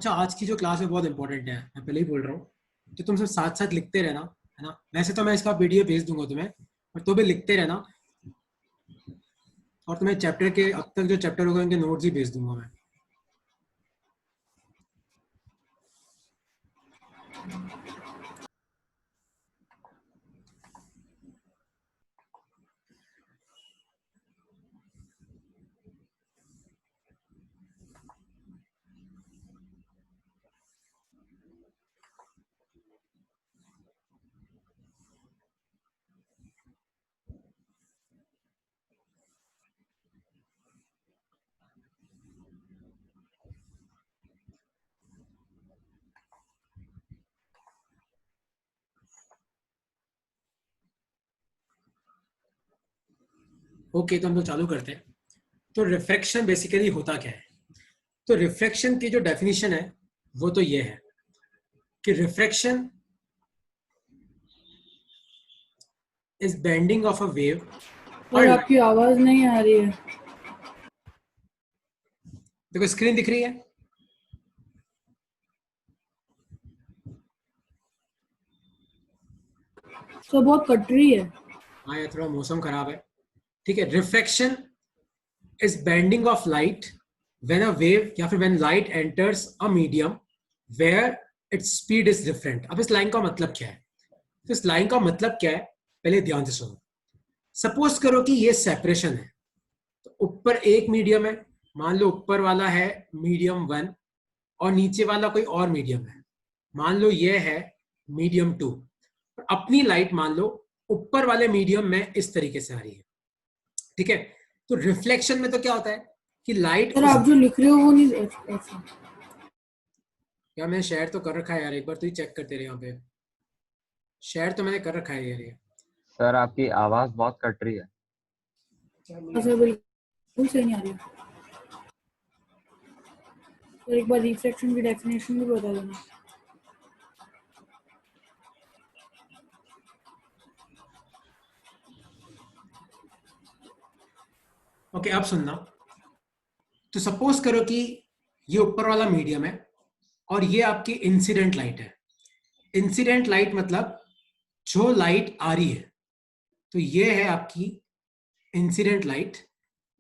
अच्छा, आज की जो क्लास है बहुत इंपॉर्टेंट है, मैं पहले ही बोल रहा हूँ। तो तुम सब साथ साथ लिखते रहना, है ना। वैसे तो मैं इसका पीडीएफ भेज दूंगा तुम्हें, पर तो भी लिखते रहना। और तुम्हें चैप्टर के अब तक जो चैप्टर होगा उनके नोट्स ही भेज दूंगा मैं। ओके, तो हम लोग चालू करते हैं। तो रिफ्रैक्शन बेसिकली होता क्या है? तो रिफ्रैक्शन की जो डेफिनेशन है वो तो ये है कि refraction is bending of a wave sir और आपकी आवाज नहीं आ रही है। देखो स्क्रीन दिख रही है। सर बहुत कट रही है। हाँ, ये थोड़ा मौसम खराब है। ठीक है, refraction is bending of light when a wave या फिर when light enters a medium where its speed is different। अब इस लाइन का मतलब क्या है? तो इस लाइन का मतलब क्या है, पहले ध्यान से सुनो। सपोज करो कि ये सेपरेशन है। तो ऊपर एक मीडियम है, मान लो ऊपर वाला है मीडियम 1 और नीचे वाला कोई और मीडियम है, मान लो ये है मीडियम 2। अपनी लाइट मान लो ऊपर वाले मीडियम में इस तरीके से आ रही है। ठीक है, तो रिफ्लेक्शन में तो क्या होता है कि लाइट सर उस, आप जो लिख रहे हो वो नहीं ऐसा। या मैंने शेयर तो कर रखा है यार, एक बार तो ही चेक करते रहे। यहाँ पे शेयर तो मैंने कर रखा है यार ये। सर आपकी आवाज बहुत कट रही है। सर बिल्कुल सही नहीं आ रही है। सर एक बार रिफ्लेक्शन की डेफिनेशन भी बता देना। ओके, अब सुनना। तो सपोज करो कि ये ऊपर वाला मीडियम है और ये आपकी इंसिडेंट लाइट है। इंसिडेंट लाइट मतलब जो लाइट आ रही है, तो ये है आपकी इंसिडेंट लाइट।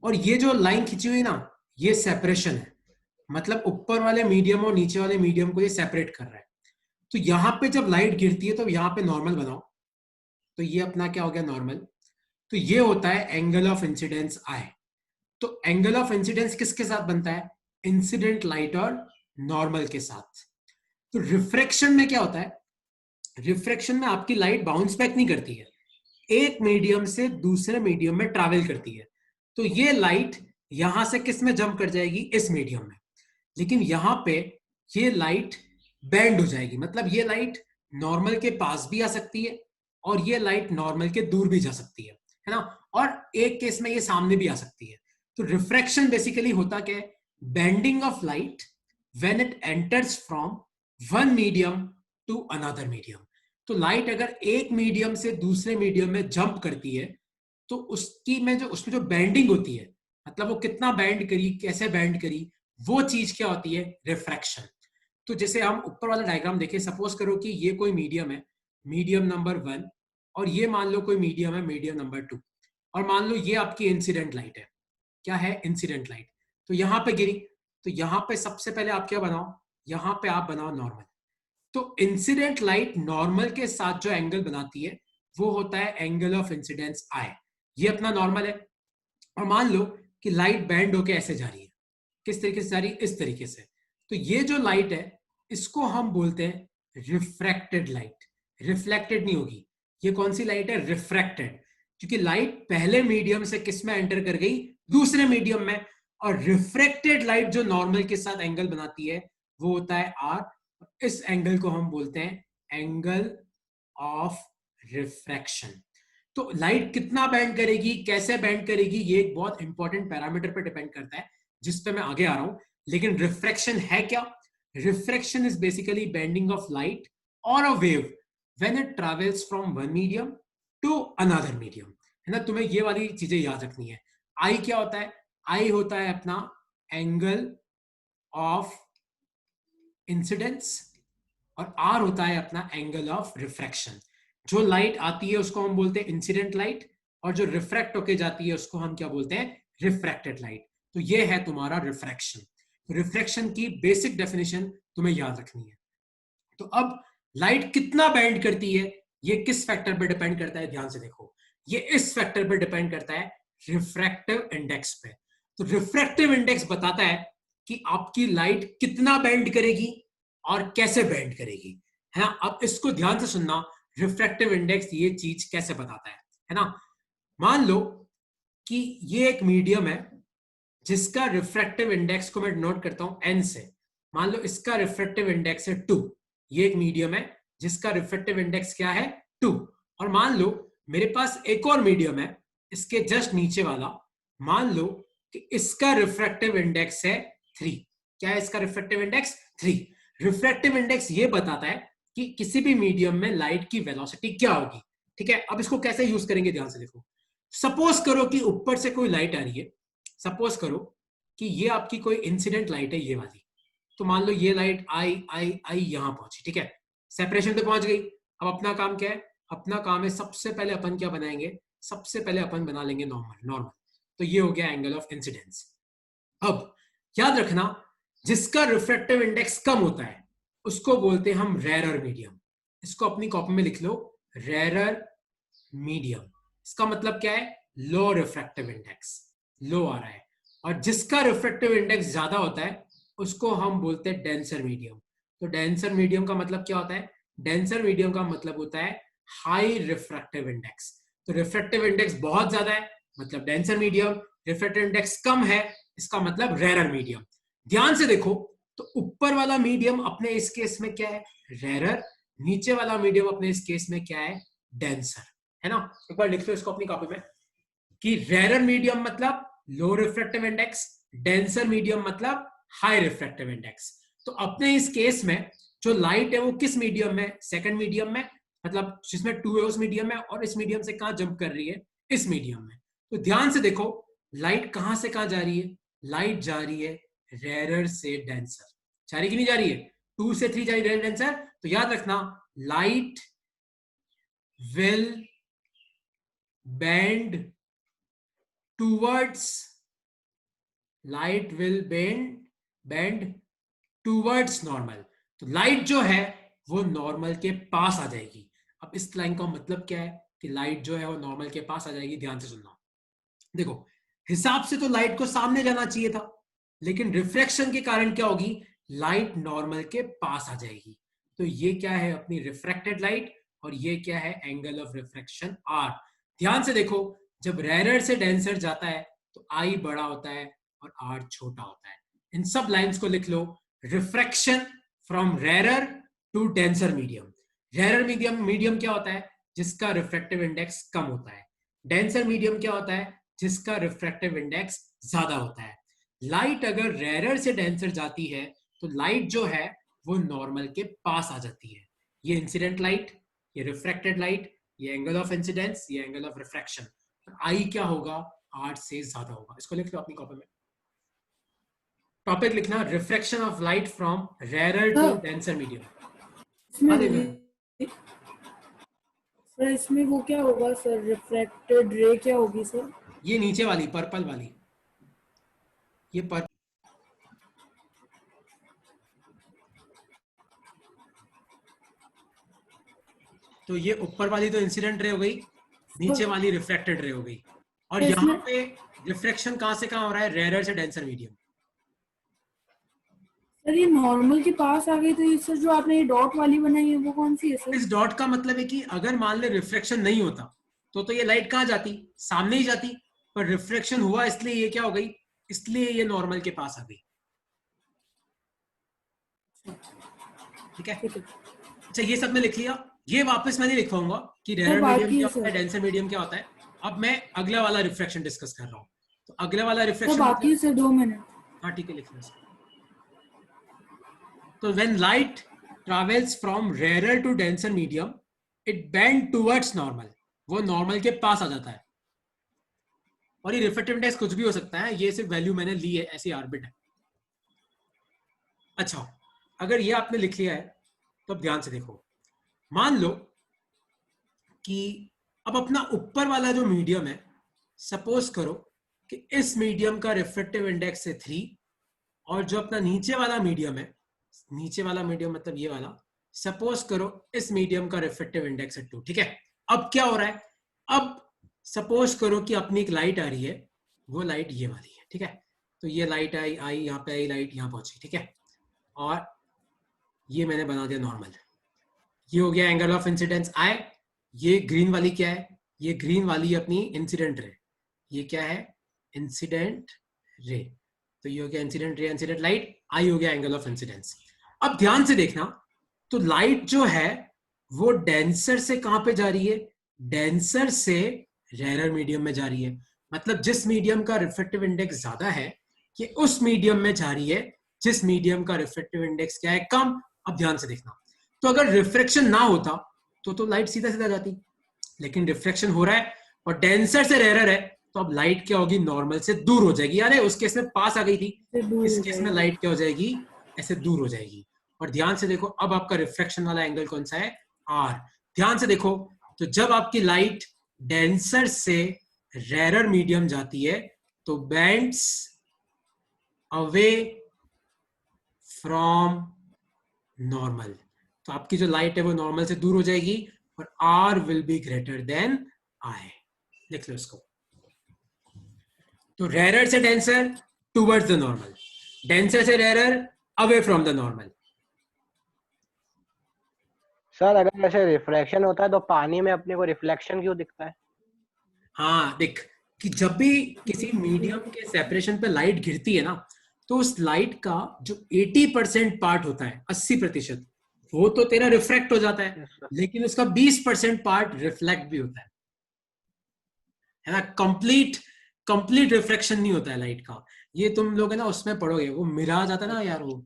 और ये जो लाइन खींची हुई ना, ये सेपरेशन है। मतलब ऊपर वाले मीडियम और नीचे वाले मीडियम को ये सेपरेट कर रहा है। तो यहां पे जब लाइट गिरती है तो यहां पे नॉर्मल बनाओ। तो ये अपना क्या हो गया, नॉर्मल। तो ये होता है एंगल ऑफ इंसिडेंस आई। तो एंगल ऑफ इंसिडेंस किसके साथ बनता है? इंसिडेंट लाइट और नॉर्मल के साथ। तो रिफ्रैक्शन में क्या होता है? रिफ्रैक्शन में आपकी लाइट बाउंस बैक नहीं करती है, एक मीडियम से दूसरे मीडियम में ट्रैवल करती है। तो ये लाइट यहां से किस में जंप कर जाएगी? इस मीडियम में। लेकिन यहां पे ये लाइट बैंड हो जाएगी, मतलब ये लाइट नॉर्मल के पास भी आ सकती है और ये लाइट नॉर्मल के दूर भी जा सकती है ना। और एक केस में ये सामने भी आ सकती है। तो रिफ्रैक्शन बेसिकली होता क्या है? Bending of light when it enters from one medium to another medium. तो लाइट अगर एक मीडियम से दूसरे मीडियम में जंप करती है तो उसकी में जो उसमें जो बैंडिंग होती है, मतलब वो कितना बैंड करी, कैसे बैंड करी, वो चीज क्या होती है? रिफ्रैक्शन। तो जैसे हम ऊपर वाला डायग्राम देखें, सपोज करो कि ये कोई मीडियम है, मीडियम नंबर 1, और ये मान लो कोई मीडियम है, मीडियम नंबर 2, और मान लो ये आपकी इंसिडेंट लाइट है। क्या है? Incident light. तो यहां पे गिरी, तो यहां पे सबसे पहले आप क्या बनाओ? यहां पे आप बनाओ नॉर्मल। तो इंसिडेंट लाइट नॉर्मल के साथ जो एंगल बनाती है वो होता है एंगल ऑफ इंसिडेंस आई। ये अपना नॉर्मल है। और मान लो कि लाइट बैंड होके ऐसे जा रही है। किस तरीके से जा रही है? इस तरीके से। तो ये जो लाइट है इसको हम बोलते हैं रिफ्रैक्टेड लाइट। रिफ्लेक्टेड नहीं होगी। ये कौन सी लाइट है? रिफ्रैक्टेड। क्योंकि लाइट पहले मीडियम से किस में एंटर कर गई? दूसरे मीडियम में। और रिफ्रैक्टेड लाइट जो नॉर्मल के साथ एंगल बनाती है वो होता है आर। इस एंगल को हम बोलते हैं एंगल ऑफ रिफ्रैक्शन। तो लाइट कितना बैंड करेगी, कैसे बैंड करेगी, ये एक बहुत इंपॉर्टेंट पैरामीटर पर डिपेंड करता है, जिस पे मैं आगे आ रहा हूं। लेकिन रिफ्रैक्शन है क्या? Refraction is basically bending of light और a wave when it travels from one medium to another medium. है ना, तुम्हें ये वाली चीजें याद रखनी है। आई क्या होता है? आई होता है अपना एंगल ऑफ इंसिडेंस और आर होता है अपना एंगल ऑफ रिफ्रैक्शन। जो लाइट आती है उसको हम बोलते हैं इंसिडेंट लाइट, और जो रिफ्रैक्ट होके जाती है उसको हम क्या बोलते हैं, रिफ्रैक्टेड लाइट। तो ये है तुम्हारा रिफ्रैक्शन। रिफ्रैक्शन की बेसिक डेफिनेशन तुम्हें याद रखनी है। तो अब लाइट कितना बेंड करती है, ये किस फैक्टर पर डिपेंड करता है, ध्यान से देखो। ये इस फैक्टर पर डिपेंड करता है, रिफ्रैक्टिव इंडेक्स पे। तो रिफ्रैक्टिव इंडेक्स बताता है कि आपकी लाइट कितना बेंड करेगी और कैसे बेंड करेगी, है ना। अब इसको ध्यान से सुनना, रिफ्रैक्टिव इंडेक्स ये चीज कैसे बताता है ना। मान लो कि ये एक मीडियम है जिसका रिफ्रैक्टिव इंडेक्स को मैं नोट करता हूं n से। मान लो इसका रिफ्रैक्टिव इंडेक्स है 2। ये एक मीडियम है जिसका रिफ्रैक्टिव इंडेक्स क्या है, 2। और मान लो मेरे पास एक और मीडियम है इसके जस्ट नीचे वाला, मान लो कि इसका रिफ्रैक्टिव इंडेक्स है 3। क्या है इसका रिफ्रैक्टिव इंडेक्स, 3। रिफ्रैक्टिव इंडेक्स ये बताता है कि किसी भी मीडियम में लाइट की वेलोसिटी क्या होगी, ठीक है। अब इसको कैसे यूज करेंगे, ध्यान से देखो। सपोज करो कि ऊपर से कोई लाइट आ रही है, सपोज करो कि ये आपकी कोई इंसिडेंट लाइट है, ये वाली। तो मान लो ये लाइट आई आई आई यहां पहुंची, ठीक है, सेपरेशन पे पहुंच गई। अब अपना काम क्या है, अपना काम है सबसे पहले अपन क्या बनाएंगे, सबसे पहले अपन बना लेंगे नॉर्मल नॉर्मल। तो ये हो गया एंगल ऑफ इंसिडेंस। अब याद रखना, जिसका रिफ्रैक्टिव इंडेक्स कम होता है उसको बोलते हैं हम रेरर मीडियम। इसको अपनी कॉपी में लिख लो, रेरर मीडियम। इसका मतलब क्या है, लो रिफ्रैक्टिव इंडेक्स, लो आ रहा है। और जिसका रिफ्रैक्टिव इंडेक्स ज्यादा होता है उसको हम बोलते हैं डेंसर मीडियम। तो डेंसर मीडियम का मतलब क्या होता है, डेंसर मीडियम का मतलब होता है हाई रिफ्रैक्टिव इंडेक्स। तो रिफ्रैक्टिव इंडेक्स बहुत ज्यादा है मतलब डेंसर मीडियम, रिफ्रैक्टिव इंडेक्स कम है इसका मतलब रेरर मीडियम। ध्यान से देखो, तो ऊपर वाला मीडियम अपने इस केस में क्या है, रेरर। नीचे वाला मीडियम अपने इस केस में क्या है, डेंसर, है ना। एक बार लिख लो इसको अपनी कॉपी में कि रेरर मीडियम मतलब लो रिफ्रैक्टिव इंडेक्स, डेंसर मीडियम मतलब हाई रिफ्रैक्टिव इंडेक्स। तो अपने इस केस में जो लाइट है वो किस मीडियम में, सेकंड मीडियम में, मतलब जिसमें 2 है उस मीडियम में, और इस मीडियम से कहां जंप कर रही है, इस मीडियम में। तो ध्यान से देखो, लाइट कहां से कहां जा रही है, लाइट जा रही है रेरर से डेंसर। जा रही कि नहीं जा रही है, 2 से 3 जा रही है डेंसर। तो याद रखना, light will bend towards, light will bend towards normal। तो लाइट जो है वो नॉर्मल के पास आ जाएगी। अब इस लाइन का मतलब क्या है कि लाइट जो है वो नॉर्मल के पास आ जाएगी। ध्यान से सुनना, देखो हिसाब से तो लाइट को सामने जाना चाहिए था, लेकिन रिफ्रैक्शन के कारण क्या होगी, लाइट नॉर्मल के पास आ जाएगी। तो ये क्या है, अपनी रिफ्रैक्टेड लाइट, और ये क्या है, एंगल ऑफ रिफ्रैक्शन आर। ध्यान से देखो, जब रेरर से डेंसर जाता है तो आई बड़ा होता है और आर छोटा होता है। इन सब लाइंस को लिख लो, refraction from rarer to denser medium. Rarer medium क्या होता है, जिसका रिफ्रैक्टिव इंडेक्स कम होता है। डेंसर मीडियम क्या होता है, जिसका रिफ्रैक्टिव इंडेक्स ज्यादा होता है। लाइट अगर रेरर से डेंसर जाती है तो लाइट जो है वो नॉर्मल के पास आ जाती है। ये इंसिडेंट लाइट, ये रिफ्रैक्टेड लाइट, ये एंगल ऑफ इंसिडेंस, ये एंगल ऑफ रिफ्रैक्शन। आई क्या होगा, 8 से ज्यादा होगा। इसको लिख लो अपनी कॉपी में। टॉपिक लिखना, refraction of light from rarer to denser medium. Sir इसमें वो क्या होगा सर, रिफ्रैक्टेड रे क्या होगी सर? ये नीचे वाली पर्पल वाली, ये पर्पल। तो ये ऊपर वाली तो इंसिडेंट रे हो गई, नीचे वाली रिफ्रैक्टेड रे हो गई। और यहाँ पे रिफ्रैक्शन कहां से कहां हो रहा है, रेरर से डेंसर मीडियम। सर ये नॉर्मल के पास आ गई, तो ये सर जो आपने ये डॉट वाली बनाई है वो कौन सी है सर? इस डॉट का मतलब है कि अगर मान ले रिफ्लेक्शन नहीं होता तो ये लाइट कहां जाती, सामने ही जाती। पर रिफ्लेक्शन हुआ इसलिए ये क्या हो गई, इसलिए ये नॉर्मल के पास आ गई। ठीक है, अच्छा ये सब मैं लिख लिया। ये वापस मैं नहीं लिखवाऊंगा कि रेरर मीडियम क्या होता है, डेंसर मीडियम क्या होता है। अब मैं अगला वाला रिफ्लेक्शन डिस्कस कर रहा हूँ। तो अगला वाला रिफ्लेक्शन बाकी से 2 मिनट। हाँ ठीक है, लिख लो। तो when light travels from rarer to denser medium, it bend towards normal, वो नॉर्मल के पास आ जाता है। और ये रिफ्रैक्टिव इंडेक्स कुछ भी हो सकता है, ये सिर्फ वैल्यू मैंने ली है, ऐसी आर्बिट है। अच्छा, अगर ये आपने लिख लिया है तो अब ध्यान से देखो, मान लो कि अब अपना ऊपर वाला जो मीडियम है, सपोज करो कि इस मीडियम का रिफ्रेक्टिव इंडेक्स है 3, और जो अपना नीचे वाला मीडियम है, नीचे वाला मीडियम मतलब ये वाला, सपोज करो इस मीडियम का रिफ्रेक्टिव इंडेक्स है 2, ठीक है। अब क्या हो रहा है, अब सपोज करो कि अपनी एक लाइट आ रही है, वो लाइट ये वाली है, ठीक है। तो ये लाइट आई आई यहाँ पे आई, लाइट यहाँ पहुंची, ठीक है, और ये मैंने बना दिया नॉर्मल। ये हो गया एंगल ऑफ इंसिडेंस आई। ये ग्रीन वाली क्या है, ये ग्रीन वाली अपनी इंसिडेंट रे, ये क्या है, इंसिडेंट रे। तो ये हो गया इंसिडेंट रे, इंसिडेंट लाइट, आई हो गया एंगल ऑफ इंसिडेंस। अब ध्यान से देखना, तो लाइट जो है वो डेंसर से कहां पे जा रही है, डेंसर से रेरर मीडियम में जा रही है। मतलब जिस मीडियम का रिफ्रेक्टिव इंडेक्स ज्यादा है, ये उस मीडियम में जा रही है जिस मीडियम का रिफ्रेक्टिव इंडेक्स क्या है, कम। अब ध्यान से देखना, तो अगर रिफ्रेक्शन ना होता तो लाइट सीधा सीधा जाती, लेकिन रिफ्लेक्शन हो रहा है और डेंसर से रेरर है, तो अब लाइट क्या होगी, नॉर्मल से दूर हो जाएगी। यार उस केस में पास आ गई थी, इस केस में लाइट क्या हो जाएगी, ऐसे दूर हो जाएगी। और ध्यान से देखो, अब आपका रिफ्लेक्शन वाला एंगल कौन सा है, आर। ध्यान से देखो, तो जब आपकी लाइट डेंसर से रेरर मीडियम जाती है तो बेंड्स अवे फ्रॉम नॉर्मल, तो आपकी जो लाइट है वो नॉर्मल से दूर हो जाएगी और R will be greater than I। लिख लो इसको। तो रेरर से denser towards the normal, denser से rarer away from the normal. Sir अगर ऐसे रिफ्रैक्शन होता है तो पानी में अपने को रिफ्लेक्शन क्यों दिखता है? हाँ देख, कि जब भी किसी मीडियम के सेपरेशन पे लाइट गिरती है ना, तो उस लाइट का जो 80% पार्ट होता है, 80%, वो तो तेरा रिफ्रैक्ट हो जाता है, लेकिन उसका 20% पार्ट रिफ्लेक्ट भी होता है ना। कंप्लीट रिफ्लेक्शन नहीं होता है लाइट का। ये तुम लोग है ना उसमें पढ़ोगे, वो मिराज आता है ना यार, वो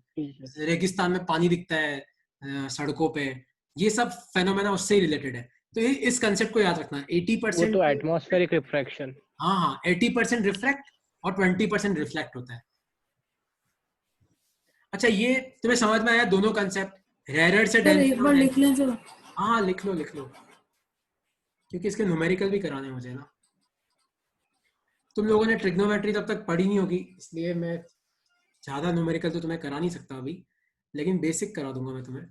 रेगिस्तान में पानी दिखता है सड़कों पे, ये सब फेनोमेना उससे ही रिलेटेड है। तो इस कंसेप्ट को याद रखना, 80% वो तो एटमॉस्फेरिक रिफ्रैक्शन। हाँ 80% रिफ्लेक्ट और 20% रिफ्लेक्ट होता है। अच्छा, ये तुम्हें समझ में आया दोनों कंसेप्ट, रेरर से सर एक बार लिख लें सर। हाँ लिख लो, क्योंकि इसके न्यूमेरिकल भी कराने मुझे ना। तुम लोगों ने ट्रिग्नोमेट्री तब तक पढ़ी नहीं होगी, इसलिए मैं ज्यादा न्यूमेरिकल तो तुम्हें करा नहीं सकता अभी, लेकिन बेसिक करा दूंगा मैं तुम्हें।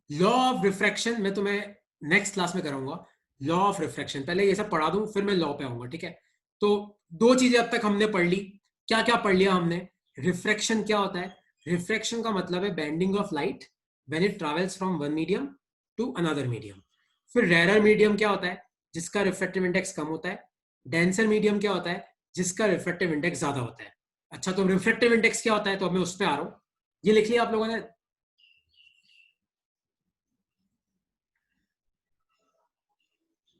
लॉ ऑफ रिफ्रैक्शन मैं तुम्हें नेक्स्ट क्लास में कराऊंगा। लॉ ऑफ रिफ्रैक्शन पहले ये सब पढ़ा दूं, फिर मैं लॉ पे आऊंगा, ठीक है। तो दो चीजें अब तक हमने पढ़ ली। क्या क्या पढ़ लिया हमने, रिफ्रैक्शन क्या होता है, रिफ्रैक्शन का मतलब है bending of light when it travels from one medium to another medium. फिर रेरर मीडियम क्या होता है, जिसका रिफ्रैक्टिव इंडेक्स कम होता है। डेंसर मीडियम क्या होता है, जिसका रिफ्रैक्टिव इंडेक्स ज्यादा होता है। अच्छा, तो रिफ्रैक्टिव इंडेक्स क्या होता है, तो अब मैं उस पर आ रहा हूं। ये लिख लिया आप लोगों ने,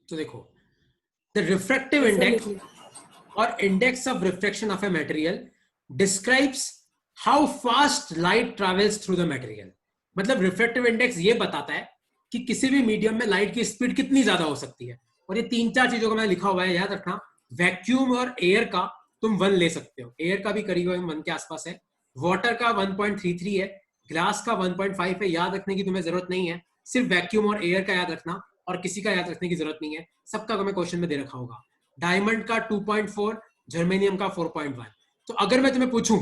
तो देखो, द रिफ्रैक्टिव इंडेक्स और index of refraction of a material describes how fast light travels through the material. मतलब रिफ्रैक्टिव इंडेक्स ये बताता है कि किसी भी मीडियम में लाइट की स्पीड कितनी ज्यादा हो सकती है। और ये 3-4 चीजों का मैंने लिखा हुआ है, याद रखना। वैक्यूम और एयर का तुम 1 ले सकते हो, एयर का भी करीब 1 के आसपास है, वाटर का 1.33 है, ग्लास का 1.5 है। याद रखने की तुम्हें जरूरत नहीं है, सिर्फ वैक्यूम और एयर का याद रखना, और किसी का याद रखने की जरूरत नहीं है, सबका तुम्हें क्वेश्चन में दे रखा होगा। डायमंड का 2.4, जर्मेनियम का 4.1। तो अगर मैं तुम्हें पूछूं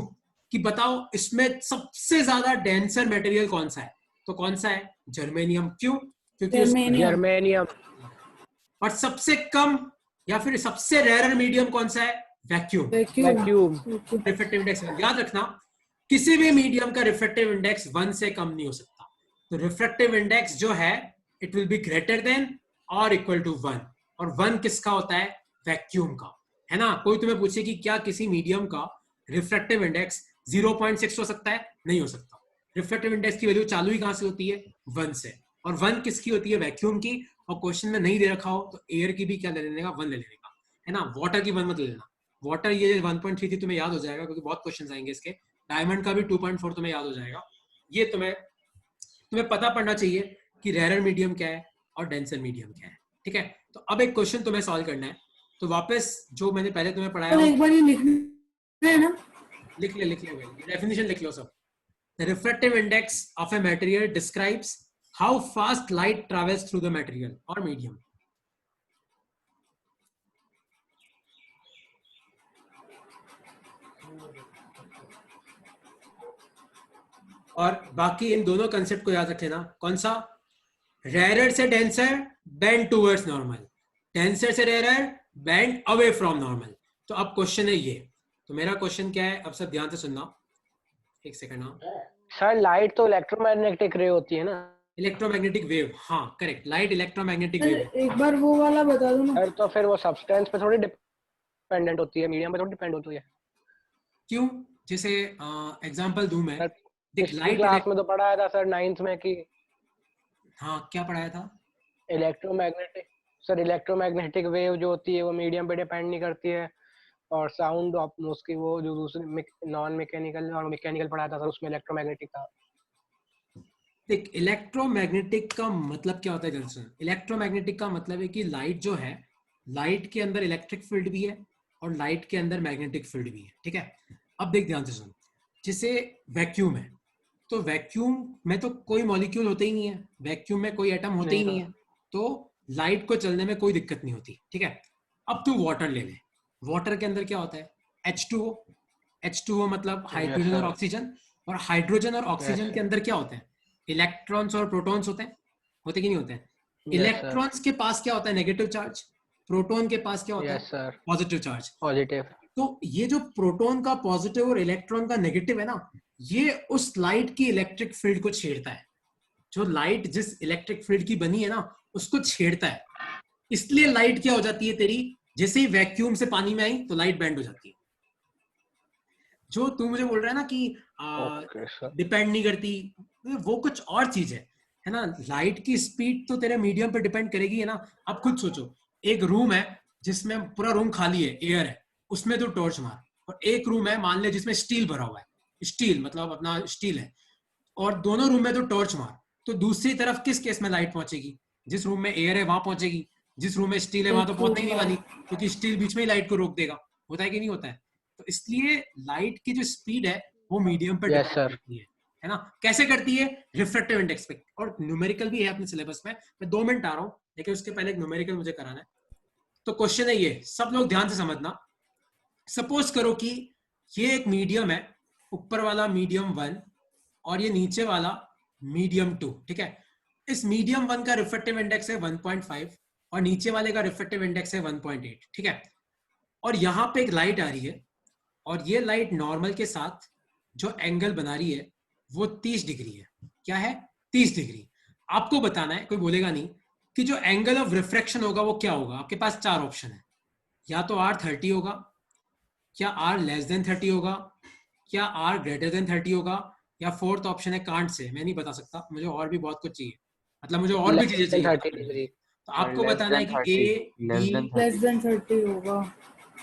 कि बताओ इसमें सबसे ज्यादा डेंसर मटेरियल कौन सा है, तो कौन सा है, जर्मेनियम। क्यों, क्योंकि जर्मेनियम। और सबसे कम या फिर सबसे रेयर मीडियम कौन सा है, वैक्यूम। रिफ्रैक्टिव इंडेक्स याद रखना, किसी भी मीडियम का रिफ्रैक्टिव इंडेक्स 1 से कम नहीं हो सकता। तो रिफ्रैक्टिव इंडेक्स जो है it will be greater then और इक्वल टू 1, और 1 किसका होता है, वैक्यूम का, है ना। कोई तुम्हें पूछे कि क्या किसी मीडियम का रिफ्रैक्टिव इंडेक्स 0.6 हो सकता है, नहीं हो सकता। रिफ्रैक्टिव इंडेक्स की वैल्यू चालू ही कहां से होती है, 1 से, और 1 किसकी होती है, वैक्यूम की। और क्वेश्चन में नहीं दे रखा हो तो एयर की भी क्या ले लेने का, 1 ले लेने का, है ना। वाटर की 1 मत ले लेना, वाटर ये 1.3 तुम्हें याद हो जाएगा क्योंकि बहुत क्वेश्चन आएंगे इसके। डायमंड का भी 2.4 तुम्हें याद हो जाएगा। ये तुम्हें पता पड़ना चाहिए कि रेयर मीडियम क्या है और डेंसर मीडियम क्या है, ठीक है। तो अब एक क्वेश्चन तुम्हें सॉल्व करना है, तो वापस जो मैंने पहले तुम्हें पढ़ाया, एक बार ये लिखना है ना। लिख ले भाई, डेफिनेशन लिख लो सब. The refractive index of a material describes how fast light travels through the material or medium. और बाकी इन दोनों कंसेप्ट को याद रख लेना. कौन सा? रेयर से denser, bend towards normal. Denser से rare, bend away from normal. तो अब क्वेश्चन है ये. तो मेरा क्वेश्चन क्या है, अब सब ध्यान से सुनना. एक सेकंड. हाँ, सर लाइट तो इलेक्ट्रोमैग्नेटिक रे होती है ना. Electromagnetic wave. हाँ correct, light electromagnetic sir wave. एक बार वो वाला बता दो ना. सर तो फिर वो सब्सटेंस पे थोड़ी डिपेंडेंट होती है, मीडियम पे थोड़ी डिपेंड होती है. क्यों? जैसे एग्जांपल दूं मैं. सर देख पिछली लाइट. क्लास में तो पढ़ाया था सर 9th में कि हाँ क्या पढ़ाया था? इलेक्ट्रोमैग्नेटिक. सर इलेक्ट्रोमैग्नेटिक वेव जो होती है वो मीडियम पे डिपेंड नहीं करती है, और साउंड उसकी वो जो दूसरे नॉन मैकेनिकल और मैकेनिकल पढ़ाया था सर उसमें इलेक्ट्रोमैग्नेटिक था. देख इलेक्ट्रोमैग्नेटिक का मतलब क्या होता है जल्सन? इलेक्ट्रोमैग्नेटिक का मतलब है कि लाइट जो है, लाइट के अंदर इलेक्ट्रिक फील्ड भी है और लाइट के अंदर मैग्नेटिक फील्ड भी है. ठीक है. अब देख ध्यान से सुन. जैसे वैक्यूम है, तो वैक्यूम में तो कोई मॉलिक्यूल होते ही नहीं है, वैक्यूम में कोई एटम होते ही नहीं है, तो लाइट को चलने में कोई दिक्कत नहीं होती. ठीक है. अब तू वाटर ले ले. वाटर के अंदर क्या होता है? H2O. H2O मतलब हाइड्रोजन और ऑक्सीजन. और हाइड्रोजन और ऑक्सीजन के अंदर क्या होते हैं? इलेक्ट्रॉन्स और प्रोटॉन्स होते हैं. होते कि नहीं होते हैं? इलेक्ट्रॉन्स के पास क्या होता है? Negative charge. प्रोटॉन के पास क्या होता है? Positive charge. पॉजिटिव. तो ये जो प्रोटॉन का पॉजिटिव और इलेक्ट्रॉन का नेगेटिव है ना, ये उस लाइट की इलेक्ट्रिक फील्ड को छेड़ता है. जो लाइट जिस इलेक्ट्रिक फील्ड की बनी है ना, उसको छेड़ता है. इसलिए लाइट क्या हो जाती है तेरी, जैसे ही वैक्यूम से पानी में आई तो लाइट बैंड हो जाती है. जो तू मुझे बोल रहा है ना कि डिपेंड नहीं करती, वो कुछ और चीज है ना. लाइट की स्पीड तो तेरे मीडियम पे डिपेंड करेगी है ना. अब खुद सोचो, एक रूम है जिसमें पूरा रूम खाली है, एयर है, उसमें तो टॉर्च मार. और एक रूम है मान ले जिसमें स्टील भरा हुआ है, स्टील मतलब अपना स्टील है, और दोनों रूम में तो टॉर्च मार. तो दूसरी तरफ किस केस में लाइट पहुंचेगी? जिस रूम में एयर है वहां पहुंचेगी. जिस रूम में स्टील है वहां तो पहुंचने ही नहीं वाली, क्योंकि स्टील बीच में ही लाइट को रोक देगा. होता है कि नहीं होता है? तो इसलिए लाइट की जो स्पीड है वो मीडियम पर डिपेंड करती है ना. कैसे करती है? रिफ्रैक्टिव इंडेक्स पे. और न्यूमेरिकल भी है अपने सिलेबस में. मैं 2 मिनट आ रहा हूँ, लेकिन उसके पहले एक न्यूमेरिकल मुझे कराना है. तो क्वेश्चन है ये, सब लोग ध्यान से समझना. सपोज करो कि ये एक मीडियम है, ऊपर वाला मीडियम 1 और ये नीचे वाला मीडियम 2. ठीक है. इस मीडियम 1 का रिफ्रैक्टिव इंडेक्स है 1.5 और नीचे वाले का रिफ्रैक्टिव इंडेक्स है 1.8. ठीक है. और यहां पे एक लाइट आ रही है, और ये लाइट नॉर्मल के साथ जो एंगल बना रही है वो 30 डिग्री है. क्या है? 30 डिग्री. आपको बताना है, कोई बोलेगा नहीं, कि जो एंगल ऑफ रिफ्रैक्शन होगा वो क्या होगा. आपके पास 4 ऑप्शन है. या तो R30 होगा, क्या R 30 होगा, क्या R 30 होगा, या फोर्थ ऑप्शन है कांट से. मैं नहीं बता सकता, मुझे और भी बहुत कुछ चाहिए, मतलब मुझे और भी चीजें चाहिए. तो आपको बताना है कि <30 होगा.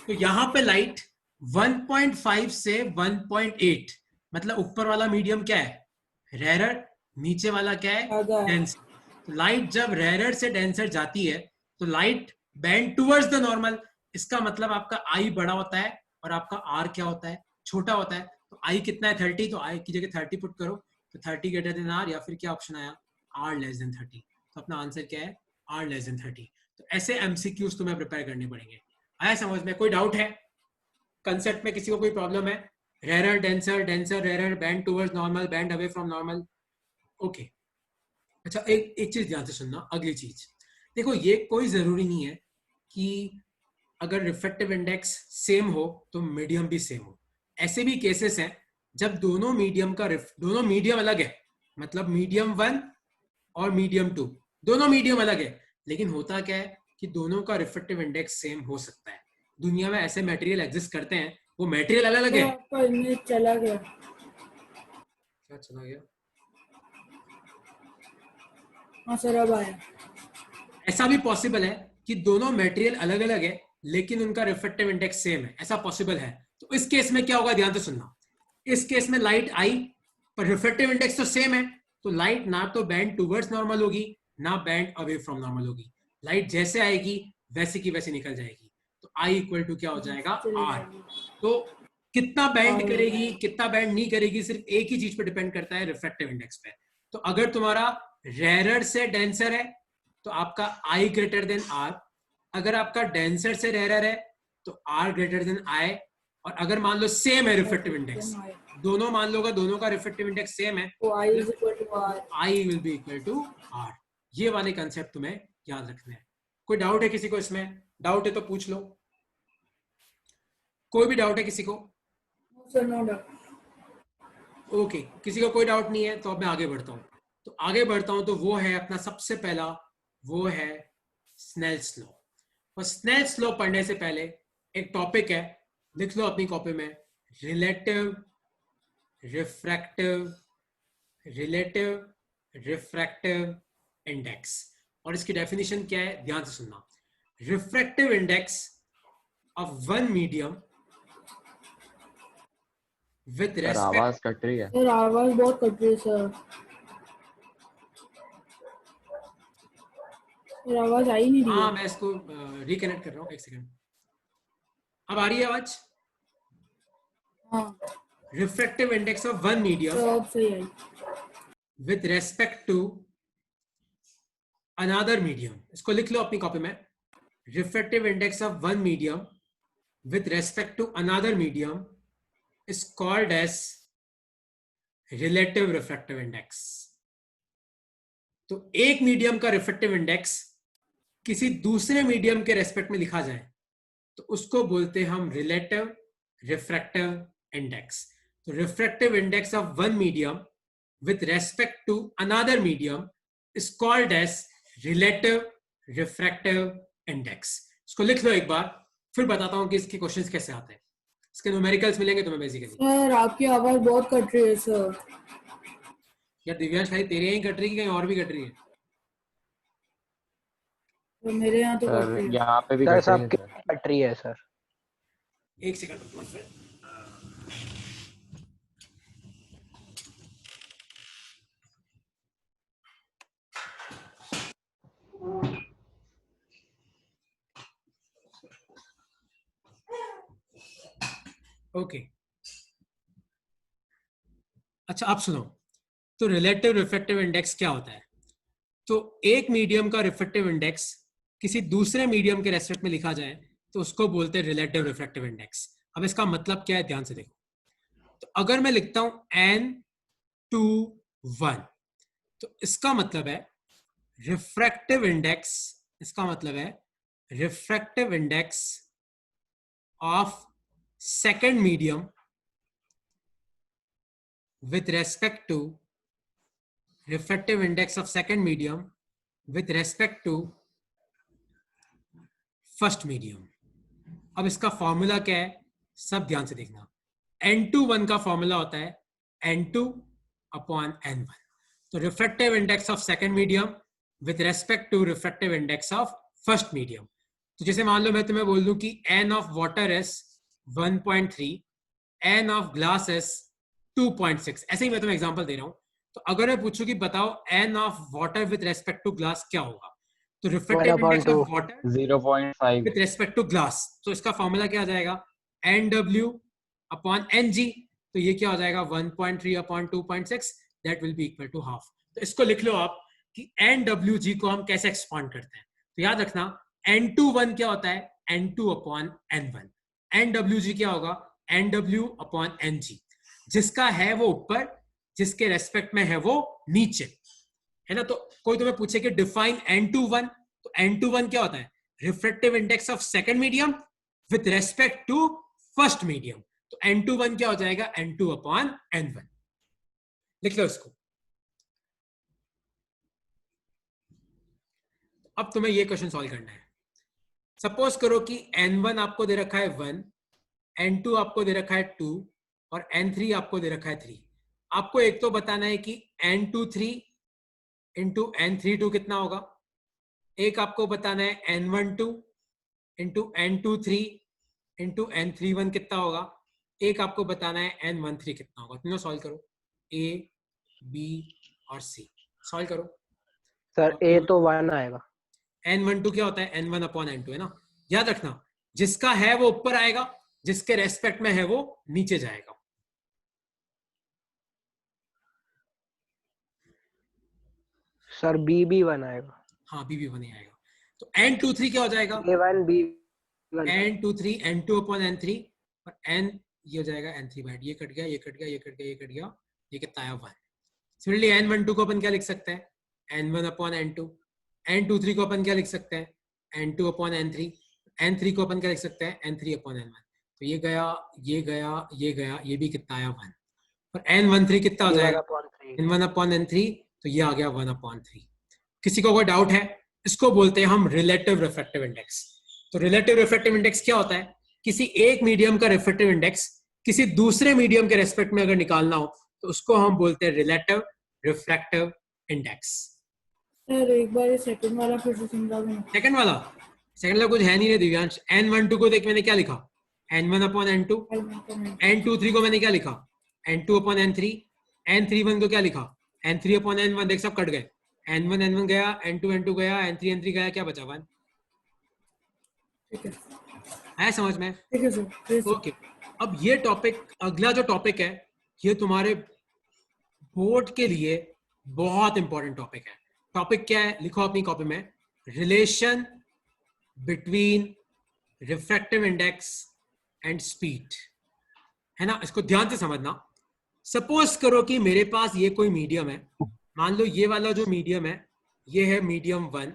तो यहाँ पे लाइट 1.5 से 1.8, मतलब ऊपर वाला मीडियम क्या है? रेयर. नीचे वाला क्या है? डेंसर. तो लाइट जब रेयर से डेंसर जाती है तो light bend towards the normal. इसका मतलब आपका आई बड़ा होता है और आपका आर क्या होता है? छोटा होता है. तो आई कितना है? 30. तो आई की जगह 30 पुट करो, तो 30 ग्रेटर देन आर, या फिर क्या ऑप्शन आया? R<30. तो अपना आंसर क्या है? R<30. तो ऐसे एमसीक्यूज तुम्हें प्रिपेयर करने पड़ेंगे. आया समझ में? कोई डाउट है कंसेप्ट में? किसी को कोई प्रॉब्लम है? Rare, denser, denser, rare, bend towards normal, bend away from normal. Okay. अच्छा, एक चीज ध्यान से सुनना. अगली चीज देखो, ये कोई जरूरी नहीं है कि अगर रिफ्रैक्टिव इंडेक्स सेम हो तो मीडियम भी सेम हो. ऐसे भी केसेस हैं जब दोनों मीडियम दोनों मीडियम अलग है, मतलब मीडियम 1 और मीडियम 2 दोनों मीडियम अलग है, लेकिन होता क्या है कि दोनों का रिफ्रैक्टिव इंडेक्स सेम हो सकता है. दुनिया में ऐसे मटेरियल एग्जिस्ट करते हैं, वो मटेरियल अलग अलग है. आपका इमेज चला गया. क्या चला गया? हाँ सर अब आया. ऐसा भी पॉसिबल है कि दोनों मटेरियल अलग अलग है लेकिन उनका रिफ्रैक्टिव इंडेक्स सेम है. ऐसा पॉसिबल है. तो इस केस में क्या होगा? ध्यान से सुनना. इस केस में लाइट आई पर रिफ्रैक्टिव इंडेक्स तो सेम है, तो लाइट ना तो बैंड टुवर्ड्स नॉर्मल होगी ना बैंड अवे फ्रॉम नॉर्मल होगी. लाइट जैसे आएगी वैसे की वैसे निकल जाएगी. तो I इक्वल टू क्या हो जाएगा? R. तो कितना बैंड हाँ। करेगी कितना बैंड नहीं करेगी सिर्फ एक ही चीज पे डिपेंड करता है, रिफ्रैक्टिव इंडेक्स पे। तो अगर तुम्हारा रेयर से डेंसर है तो आपका आई ग्रेटर देन आर, अगर आपका डेंसर से रेयर है तो आर ग्रेटर देन आई, और अगर मान लो सेम है रिफ्रैक्टिव इंडेक्स, दोनों मान लो दोनों का रिफ्रैक्टिव इंडेक्स सेम है, तो I is equal to R. I will be equal to R. ये वाले कंसेप्ट तुम्हें याद रखने हैं। कोई डाउट है किसी को इसमें? डाउट है तो पूछ लो। कोई भी डाउट है किसी को? No, sir, no doubt. Okay, किसी को कोई डाउट नहीं है तो अब मैं आगे बढ़ता हूं। तो आगे बढ़ता हूं तो वो है अपना सबसे पहला, वो है स्नेल्स लॉ। और स्नेल्स लॉ पढ़ने से पहले एक टॉपिक है, लिख लो अपनी कॉपी में, रिलेटिव रिफ्रैक्टिव इंडेक्स। और इसकी डेफिनेशन क्या है ध्यान से सुनना। Refractive index of one medium with sir respect, आवाज कट रही है। सर आवाज बहुत कट रही है सर। सर आवाज आ ही नहीं रही हाँ है। मैं इसको रिकनेक्ट कर रहा हूँ, एक सेकंड। अब आ रही है आवाज? हाँ refractive index of one medium sir, अब सही आई। with respect to another medium, इसको लिख लो अपनी कॉपी में। refractive index of one medium with respect to another medium is called as relative refractive index। तो एक मीडियम का रिफ्रैक्टिव इंडेक्स किसी दूसरे मीडियम के रेस्पेक्ट में लिखा जाए तो उसको बोलते हैं हम रिलेटिव रिफ्रैक्टिव इंडेक्स। तो refractive index of one medium with respect to another medium is called as relative refractive index। इसको लिख लो एक बार, फिर बताता हूं कि इसके क्वेश्चंस कैसे आते हैं। इसके न्यूमेरिकल्स मिलेंगे तुम्हें बेसिकली। सर आपकी आवाज बहुत कट रही है सर। यार दिव्यांश भाई तेरे यहीं कट रही है कि कहीं और भी कट रही है? तो मेरे यहाँ तो कट सर रही है। यहाँ पे भी सर कट रही है सबकी सर। कट रही है सर। एक सेकंड। ओके अच्छा आप सुनो, तो रिलेटिव रिफ्रैक्टिव इंडेक्स क्या होता है? तो एक मीडियम का रिफ्रैक्टिव इंडेक्स किसी दूसरे मीडियम के रेस्पेक्ट में लिखा जाए तो उसको बोलते हैं रिलेटिव रिफ्रैक्टिव इंडेक्स। अब इसका मतलब क्या है ध्यान से देखो। तो अगर मैं लिखता हूं n2 1, तो इसका मतलब है रिफ्रैक्टिव इंडेक्स, इसका मतलब है refractive index of second medium with respect to refractive index of second medium with respect to first medium। अब इसका फॉर्मूला क्या है सब ध्यान से देखना। n2 1 का फॉर्मूला होता है n2/n1। तो refractive index of second medium with respect to refractive index of first medium. तो जैसे मान लो मैं तुम्हें बोल दूं कि n of water is 1.3, n of glass is 2.6, ऐसे ही मैं तुम्हें एग्जांपल दे रहा हूं। तो अगर मैं पूछूं कि बताओ n of water with respect to glass क्या होगा, तो refractive index of water 0.5 with respect to glass, तो इसका फॉर्मूला क्या आ जाएगा NW/NG। तो ये क्या हो जाएगा 1.3/2.6, that will be equal to half. तो इसको लिख लो आप कि NWG को हम कैसे एक्सपांड करते हैं। तो याद रखना n2 1 क्या होता है n2/n1, NWG क्या होगा NW/NG। जिसका है वो ऊपर, जिसके रेस्पेक्ट में है वो नीचे, है ना। तो कोई तुम्हें पूछे कि डिफाइन n2 1, तो n2 1 क्या होता है refractive index of second medium with respect to first medium. तो n2 1 क्या हो जाएगा n2/n1। लिख लो इसको। अब तुम्हें ये क्वेश्चन सॉल्व करना है। सपोज करो कि n1 आपको दे रखा है 1, n2 आपको दे रखा है 2 और n3 आपको दे रखा है 3। आपको एक तो बताना है कि n23 इंटू n32 कितना होगा, एक आपको बताना है n12 into n23 into n31 कितना होगा, एक आपको बताना है n13 कितना होगा। तीनों सॉल्व करो, A, B और C सॉल्व करो। सर ए तो 1 आएगा। n12 क्या होता है n1/n2 है ना। याद रखना जिसका है वो ऊपर आएगा, जिसके रेस्पेक्ट में है वो नीचे जाएगा। सर B1 आएगा। हाँ B1 ही आएगा। तो n23 क्या हो जाएगा? A1 B1 n23 n2 upon n3 और n ये हो जाएगा n3 ये कट गया, ये कट गया, ये कट गया, ये कट गया, ये कितना आया 1। सिमिलरली n12 को अपन क्या लिख सकते हैं? n1 upon n2। n23 को अपन क्या लिख सकते हैं? n2 upon n3। n3 को अपन क्या लिख सकते हैं? n3 upon n1। तो ये गया, ये गया, ये गया, ये भी कितना आया 1। और n13 कितना हो जाएगा? n1 upon n3। तो ये आ गया 1 upon 3। किसी को कोई डाउट है? इसको बोलते हैं हम रिलेटिव रिफ्रैक्टिव इंडेक्स। तो रिलेटिव रिफ्रैक्टिव इंडेक्स क्या होता है? किसी एक मीडियम का रिफ्रैक्टिव इंडेक्स किसी दूसरे मीडियम के रेस्पेक्ट में अगर निकालना हो तो उसको हम बोलते हैं रिलेटिव रिफ्रैक्टिव इंडेक्स। सर एक बार ये सेकंड वाला फिर से समझा देना। सेकंड वाला कुछ है नहीं रे दिव्यांश। n12 को देख मैंने क्या लिखा? n1 upon n2। n23 को मैंने क्या लिखा? n2 upon n3। n31 को क्या लिखा? n3 upon n1। देख सब कट गए। n1 n1 गया, n2 n2 गया, n3 n3 गया, क्या बचा 1? ठीक है, आया समझ में? ठीक है सर। ओके, अब ये टॉपिक, अगला जो टॉपिक है ये तुम्हारे बोर्ड के लिए बहुत इंपॉर्टेंट टॉपिक है। टॉपिक क्या है? लिखो अपनी कॉपी में, relation between refractive index and speed, है ना? इसको ध्यान से समझना। सपोज करो कि मेरे पास ये कोई मीडियम है, मान लो ये वाला जो मीडियम है ये है मीडियम 1,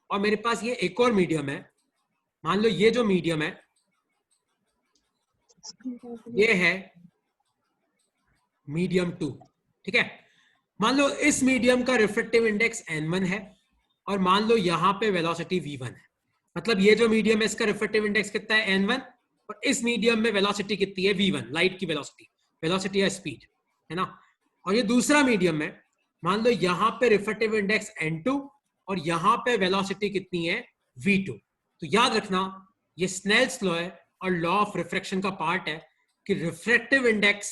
और मेरे पास ये एक और मीडियम है, मान लो ये जो मीडियम है ये है मीडियम 2, ठीक है? मान लो इस मीडियम का रिफ्रैक्टिव इंडेक्स n1 है और मान लो यहां पे वेलोसिटी v1 है। मतलब ये जो मीडियम है इसका रिफ्रैक्टिव इंडेक्स कितना है? n1, और इस मीडियम में वेलोसिटी कितनी है? v1, लाइट की वेलोसिटी, वेलोसिटी या स्पीड, है ना? और ये दूसरा मीडियम है, मान लो यहां पे रिफ्रैक्टिव इंडेक्स n2 और यहां पे वेलोसिटी कितनी है? v2। तो याद रखना ये स्नेल्स लॉ है और लॉ ऑफ रिफ्रैक्शन का पार्ट है कि refractive index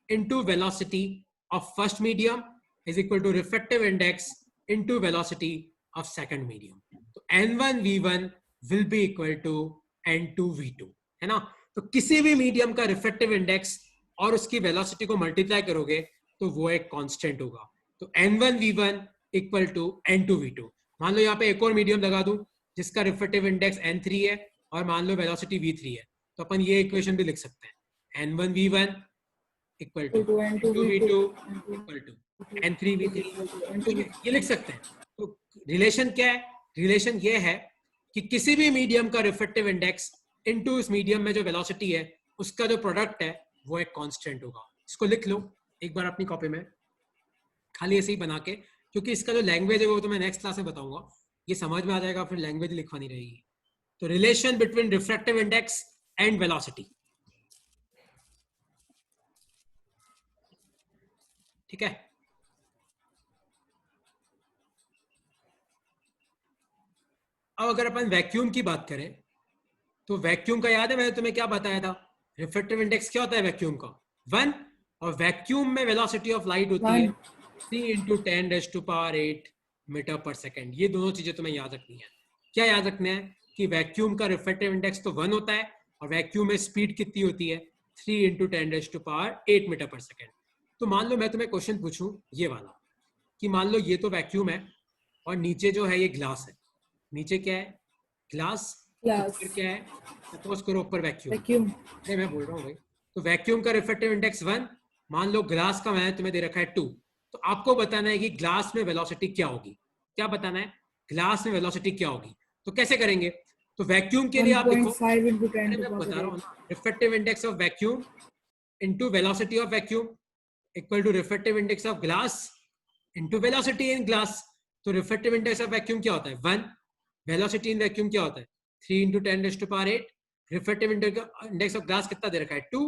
into velocity of first medium is equal to refractive index into velocity of second medium. तो n1 v1 will be equal to n2 v2, है ना? तो किसी भी मीडियम का रिफ्रैक्टिव इंडेक्स और उसकी वेलोसिटी को मल्टीप्लाई करोगे तो वो एक कांस्टेंट होगा। तो n1 v1 equal to n2 v2। मान लो यहाँ पे एक और मीडियम लगा दूं जिसका रिफ्रैक्टिव इंडेक्स n3 है और मान लो वेलोसिटी v3 है, तो अपन ये इक्वेशन भी लिख सकते हैं, n1 v1 equal to n2 v2 equal to n3 v3, ये लिख सकते हैं। तो रिलेशन क्या है? रिलेशन ये है कि किसी भी मीडियम का रिफ्रैक्टिव इंडेक्स इनटू इस मीडियम में जो वेलोसिटी है उसका जो प्रोडक्ट है वो एक कांस्टेंट होगा। इसको लिख लो एक बार अपनी कॉपी में, खाली ऐसे ही बना के, क्योंकि इसका जो लैंग्वेज है वो तो मैं नेक्स्ट क्लास में बताऊंगा, ये समझ में आ जाएगा, फिर लैंग्वेज लिखवानी रहेगी। तो relation between refractive index and velocity, ठीक है? अब अगर अपन वैक्यूम की बात करें तो वैक्यूम का याद है मैंने तुम्हें क्या बताया था? रिफ्रैक्टिव इंडेक्स क्या होता है वैक्यूम का? 1, और वैक्यूम में वेलोसिटी ऑफ लाइट होती है 3 × 10⁸ मीटर पर सेकेंड। ये दोनों चीजें तुम्हें याद रखनी है। क्या याद रखना है? कि वैक्यूम का रिफ्रैक्टिव इंडेक्स तो 1 होता है और वैक्यूम में स्पीड कितनी होती है? 3 × 10⁸ मीटर पर सेकेंड। तो मान लो मैं तुम्हें क्वेश्चन पूछूं ये वाला, कि मान लो ये तो वैक्यूम है और नीचे जो है ये ग्लास है। नीचे क्या है? ग्लास। ऊपर क्या है? सपोज करो ऊपर वैक्यूम। अरे मैं बोल रहा हूँ भाई। तो वैक्यूम का रिफ्रैक्टिव इंडेक्स 1, मान लो ग्लास का मैंने तुम्हें दे रखा है 2, तो आपको बताना है कि ग्लास में वेलोसिटी क्या होगी। क्या बताना है? ग्लास में वेलोसिटी क्या होगी। तो कैसे करेंगे? तो वैक्यूम के लिए आप लिखो, मैं बता रहा हूँ ना, refractive index of vacuum into velocity of vacuum equal to refractive index of glass into velocity in glass. तो रिफ्रैक्टिव इंडेक्स ऑफ वैक्यूम क्या होता है? 1। वेलोसिटी इन वैक्यूम क्या होता है? 3 × 10⁸। रिफ्रैक्टिव इंडेक्स ऑफ ग्लास कितना दे रखा है? 2।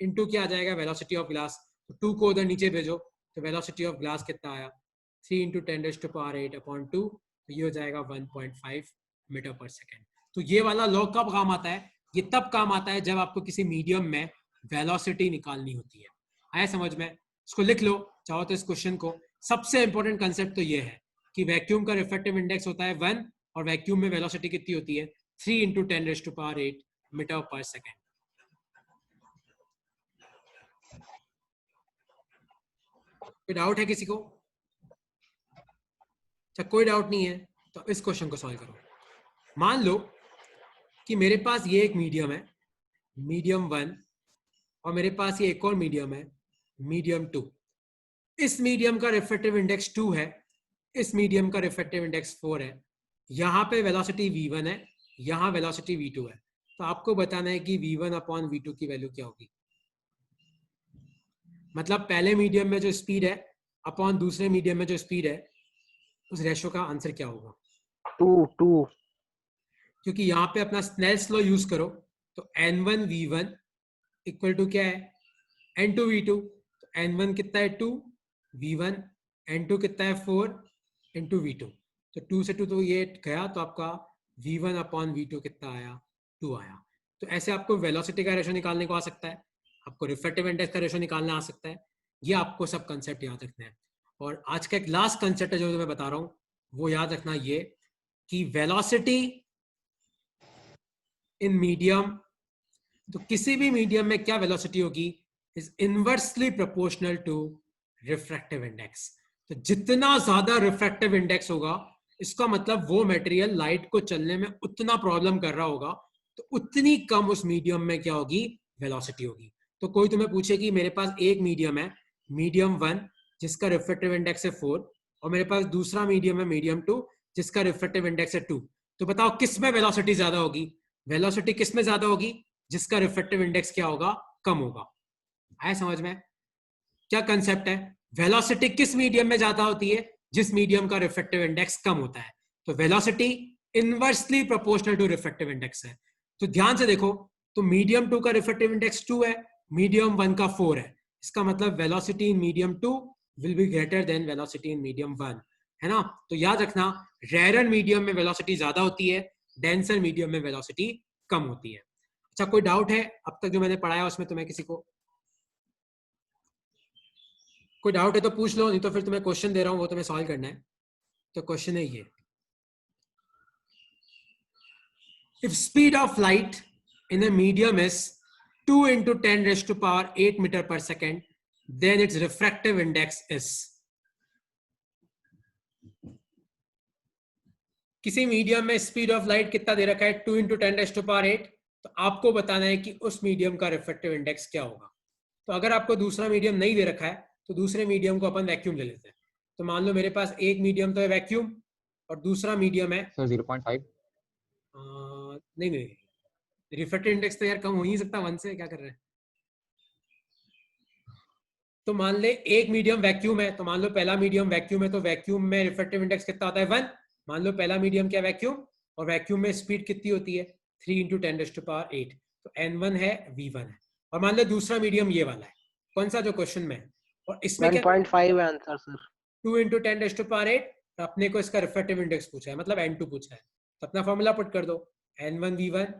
इनटू क्या आ जाएगा? Velocity of glass. तो 2 को उधर नीचे भेजो, तो वेलोसिटी ऑफ ग्लास कितना आया? 3 × 10⁸ अपॉन 2, तो ये हो जाएगा 1.5 मीटर पर सेकेंड। तो ये वाला लॉ कब काम आता है? ये तब काम आता है जब आपको किसी मीडियम में वेलोसिटी निकालनी होती है। आया समझ में? इसको लिख लो चाहो तो इस क्वेश्चन को। सबसे इंपॉर्टेंट कंसेप्ट तो ये है कि वैक्यूम का रिफ्रैक्टिव इंडेक्स होता है 1 और वैक्यूम में वेलोसिटी कितनी होती है? 3 × 10⁸ मीटर पर सेकेंड। कोई डाउट है किसी को? अच्छा कोई डाउट नहीं है तो इस क्वेश्चन को सॉल्व करो। मान लो कि मेरे पास ये एक मीडियम है, मीडियम 1, और मेरे पास ये एक और मीडियम है, मीडियम 2। इस मीडियम का रिफ्रैक्टिव इंडेक्स 2 है, इस मीडियम का रिफ्रैक्टिव इंडेक्स 4 है। यहाँ पे वेलोसिटी v1 है, यहाँ वेलोसिटी v2 है। तो आपको बताना है कि v1 अपॉन v2 की वैल्यू क्या होगी। मतलब पहले मीडियम में जो स्पीड है अपॉन दूसरे मीडियम में जो स्पीड है, उस रेशो का आंसर क्या होगा? 2 क्योंकि यहाँ पे अपना स्नेल्स लॉ यूज करो तो n1 v1 इक्वल टू क्या है, n2 v2। तो n1 कितना है 2 v1, n2 कितना है 4 इंटू v2। तो 2 से 2 तो ये गया, तो आपका v1 अपॉन v2 कितना आया, 2 आया। तो ऐसे आपको वेलोसिटी का रेशो निकालने को आ सकता है, आपको रिफ्रैक्टिव इंडेक्स का रेशो निकालना आ सकता है। ये आपको सब कंसेप्ट याद रखना है। और आज का एक लास्ट कंसेप्ट है जो मैं बता रहा हूँ, वो याद रखना ये कि वेलोसिटी इन मीडियम, तो किसी भी मीडियम में क्या वेलोसिटी होगी, is inversely proportional to refractive index. तो जितना ज्यादा रिफ्रैक्टिव इंडेक्स होगा, इसका मतलब वो मटेरियल लाइट को चलने में उतना प्रॉब्लम कर रहा होगा, तो उतनी कम उस मीडियम में क्या होगी, वेलोसिटी होगी। तो कोई तुम्हें पूछे कि मेरे पास एक मीडियम है, मीडियम 1, जिसका रिफ्रैक्टिव इंडेक्स है 4, और मेरे पास दूसरा मीडियम है मीडियम 2, जिसका रिफ्रैक्टिव इंडेक्स है 2। तो बताओ किस में वेलोसिटी ज्यादा होगी? वेलोसिटी किस में ज्यादा होगी? जिसका रिफ्रैक्टिव इंडेक्स क्या होगा, कम होगा। आया समझ में? क्या कंसेप्ट है? वेलोसिटी किस मीडियम में ज्यादा होती है? जिस मीडियम का रिफ्रैक्टिव इंडेक्स कम होता है। तो velocity inversely proportional to refractive index है। तो ध्यान से देखो, तो मीडियम 2 का रिफ्रैक्टिव इंडेक्स 2 है, मीडियम 1 का 4 है। इसका मतलब velocity in medium 2 will be greater then velocity in medium 1, है ना? तो याद रखना, रेयर मीडियम में वेलोसिटी ज्यादा होती है, डेंसर मीडियम में वेलोसिटी कम होती है। अच्छा कोई डाउट है अब तक जो मैंने पढ़ाया उसमें तुम्हें किसी को? कोई डाउट है तो पूछ लो, नहीं तो फिर तुम्हें क्वेश्चन दे रहा हूं, वो तुम्हें सॉल्व करना है। तो क्वेश्चन है ये, if speed of light in a medium is 2 into 10 raised to power 8 meter per second, then its refractive index is। किसी मीडियम में स्पीड ऑफ लाइट कितना दे रखा है, 2 into 10 raised to power 8। तो आपको बताना है कि उस मीडियम का रिफ्रैक्टिव इंडेक्स क्या होगा। तो अगर आपको दूसरा मीडियम नहीं दे रखा है तो दूसरे मीडियम को अपन वैक्यूम ले लेते हैं। तो मान लो मेरे पास एक मीडियम तो है वैक्यूम और दूसरा मीडियम है सर 0.5। नहीं नहीं, रिफ्रैक्टिव इंडेक्स तो यार कम हो ही नहीं सकता 1 से, क्या कर रहे हैं? तो मान ले एक मीडियम वैक्यूम है, तो मान लो पहला मीडियम वैक्यूम है, तो वैक्यूम में रिफ्रैक्टिव इंडेक्स कितना आता है, 1। मान लो पहला मीडियम क्या वैक्यूम, और वैक्यूम में स्पीड कितनी होती है, 3 into 10 raised to power 8। तो n1 है, v1 है। और मान लो दूसरा मीडियम ये वाला है, कौन सा जो क्वेश्चन में है, और इसमें क्या 1.5 है answer sir. 2 into 10 raised to power 8। तो अपने को इसका रिफ्रैक्टिव इंडेक्स पूछा है, मतलब n2 पूछा है। तो अपना फॉर्मूला पुट कर दो, n1 v1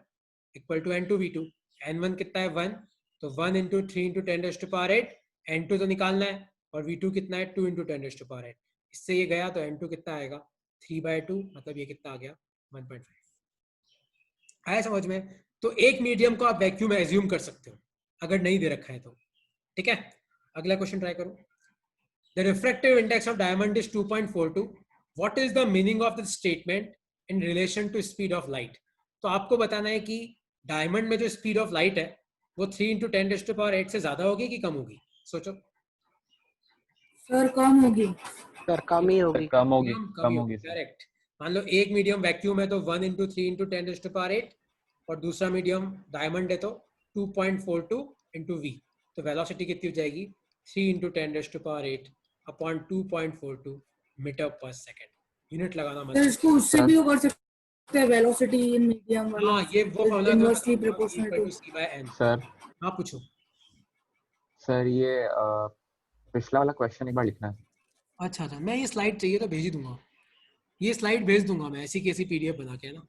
equal to n2 v2। n1 कितना है 1, तो 1 into 3 into 10 raised to power 8। n2 तो निकालना है, और v2 कितना है 2 into 10 raised to power 8। इससे ये गया तो n2 कितना आएगा 3/2, मतलब ये कितना आ गया 1.5। आया समझ में? तो एक मीडियम को आप वैक्यूम एज्यूम कर सकते हो अगर नहीं दे रखा है तो। ठीक है, अगला क्वेश्चन ट्राई करो। The refractive index of diamond is 2.42. What is the meaning of the statement in relation to speed of light? तो आपको बताना है कि डायमंड में जो स्पीड ऑफ लाइट है वो 3 into 10 raised to power 8 से ज्यादा होगी कि कम होगी, सोचो। सर कम होगी। सर कम ही सर होगी। कम होगी, कम कम ही होगी होगी, सर। करेक्ट। मान लो एक मीडियम वैक्यूम है तो 1 into 3 into 10 raised to power 8, और दूसरा मीडियम डायमंड है तो 2.42 into v। तो वेलोसिटी कितनी हो जाएगी, 3 into 10 raised to power 8 upon 2.42 metre पर सेकेंड। यूनिट लगाना मत। सर इसको उससे भी वो कर सकते हैं, वेलोसिटी इन मीडियम वाला, हाँ, ये वो formula inversely proportional to. c/n। Sir हाँ पूछो। सर ये पिछला वाला क्वेश्चन एक बार लिखना है। अच्छा अच्छा, मैं ये स्लाइड चाहिए तो भेज ही दूंगा, ये स्लाइड भेज दूंगा मैं ऐसी कैसी पीडीएफ बना के, है ना।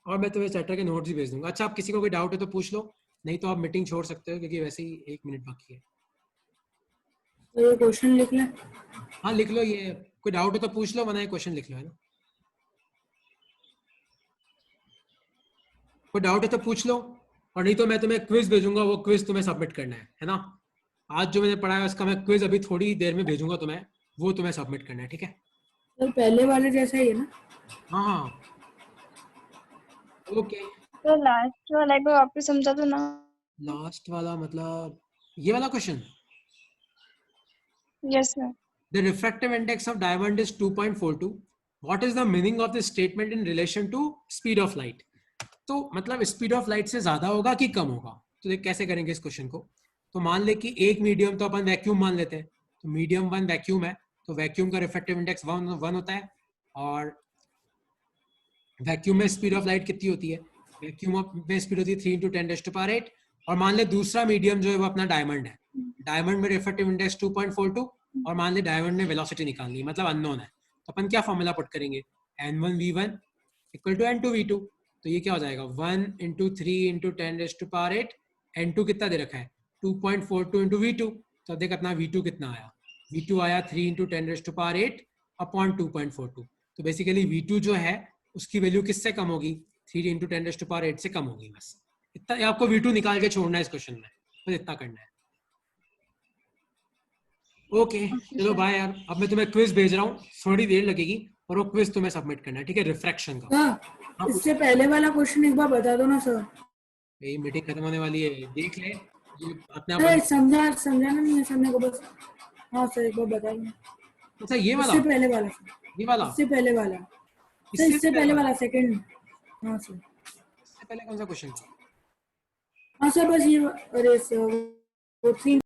और मैं तुम्हें चैप्टर के नोट्स भी भेज दूंगा। अच्छा, आप किसी को कोई डाउट है तो पूछ लो, नहीं तो आप मीटिंग छोड़ सकते हो क्योंकि वैसे ही 1 मिनट बाकी है। तो ये क्वेश्चन लिख लें। हाँ लिख लो, ये कोई डाउट है तो पूछ लो, वरना ये क्वेश्चन लिख लो, है ना। कोई डाउट है तो पूछ लो, और नहीं तो मैं तुम्हें क्विज भेजूंगा, वो क्विज तुम्हें सबमिट करना है ना। आज जो मैंने पढ़ाया उसका मैं क्विज अभी थोड़ी देर में भेजूंगा तुम्हें, वो तुम्हें सबमिट करना है, ठीक है? सर पहले वाले जैसा ही है ना? हाँ हाँ, ओके। तो लास्ट वाला एक बार वापस समझा दो ना। लास्ट वाला मतलब ये वाला question, yes sir. the refractive index of diamond is 2.42. What is the meaning of this statement in relation to speed of light? तो मतलब स्पीड ऑफ लाइट से ज्यादा होगा कि कम होगा? तो देख कैसे करेंगे इस क्वेश्चन को। तो मान ले कि एक मीडियम तो अपन वैक्यूम मान लेते हैं, तो मीडियम 1 वैक्यूम है, तो वैक्यूम का रिफ्रैक्टिव इंडेक्स 1 होता है। और वैक्यूम में स्पीड ऑफ लाइट कितनी होती है? वैक्यूम में स्पीड होती है 3 × 10⁸। और मान ले दूसरा मीडियम जो है वो अपना डायमंड है, डायमंड में रिफ्रैक्टिव इंडेक्स 2.42, और मान ले डायमंड में वेलोसिटी निकालनी है, मतलब अननोन है। तो अपन क्या फॉर्मूला पुट करेंगे? n1v1 = n2v2। तो ये क्या हो जाएगा? 1 × 3 × 10⁸। n2 कितना दे रखा है? 2.42 × v2। तो देख अपना v2 कितना आया? v2 आया 3 × 10⁸ अपॉन 2.42। तो बेसिकली v2 जो है उसकी वैल्यू किससे कम होगी? 3 × 10⁸ से कम होगी। बस इतना आपको v2 निकाल के छोड़ना है इस क्वेश्चन में, बस इतना करना है। ओके चलो बाय यार, अब मैं तुम्हें क्विज भेज रहा हूँ, थोड़ी देर लगेगी, और वो क्विज तुम्हें सबमिट करना है, ठीक है? रिफ्रैक्शन का। हाँ, इससे पहले वाला क्वेश्चन एक बार बता दो ना सर। ये मीटिंग खत्म होने वाली है, देख ले ये अपने अरे आप। समझाना नहीं है सर मेरे को बस। हाँ सर एक बार बता दो। अच्छा ये वाला, इससे पहले वाला सर। ये वाला, इससे पहले वाला सर, इससे पहले वाला सेकंड। हाँ सर। इससे पहले कौन सा क्वेश्चन था? हाँ सर बस ये, अरे सर वो 3